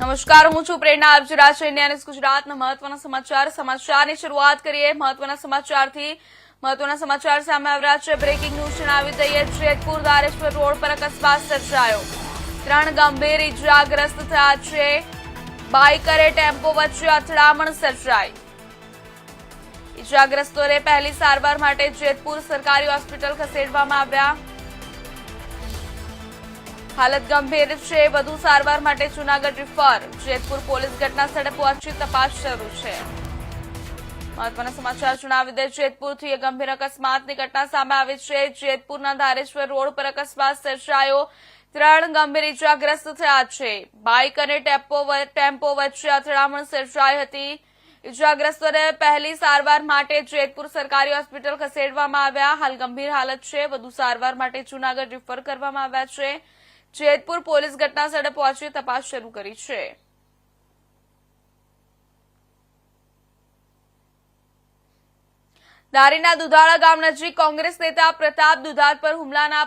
નમસ્કાર, હું છું પ્રેરણા. આપ જોઈ રહ્યા છો ઇન્ડિયા ન્યૂઝ ગુજરાતના મહત્વના સમાચારની શરૂઆત કરીએ. મહત્વના સમાચાર સામે આવી રહ્યા છે. બ્રેકિંગ ન્યૂઝ જણાવી દઈએ. જેતપુર ધારેશ્વર રોડ પર અકસ્માત સર્જાયો. 3 ગંભીર ઇજાગ્રસ્ત થયા છે. બાઇક અને ટેમ્પો વચ્ચે અથડામણ સર્જાઈ. ઇજાગ્રસ્તોને પહેલી સારવાર માટે જેતપુર સરકારી હોસ્પિટલ ખસેડવામાં આવ્યા. હાલત ગંભીર છે. વધુ સારવાર માટે જૂનાગઢ રિફર. જેતપુર પોલીસ ઘટના સ્થળે પહોંચી તપાસ શરૂ છે. મહત્વના સમાચાર જણાવી દે. જેતપુરથી ગંભીર અકસ્માતની ઘટના સામે આવી છે. જેતપુરના ધારેશ્વર રોડ પર અકસ્માત સર્જાયો. 3 ગંભીર ઇજાગ્રસ્ત થયા છે. બાઇક અને ટેમ્પો વચ્ચે અથડામણ સર્જાઈ હતી. ઇજાગ્રસ્તોને પહેલી સારવાર માટે જેતપુર સરકારી હોસ્પિટલ ખસેડવામાં આવ્યા. હાલ ગંભીર હાલત છે. વધુ સારવાર માટે જૂનાગઢ રિફર કરવામાં આવ્યા છે. જેતપુર પોલીસ ઘટના સ્થળે પહોંચી તપાસ શરૂ કરી છે. ધારીના દુધાળા ગામ નજીક કોંગ્રેસ નેતા પ્રતાપ દુધાત પર હુમલાના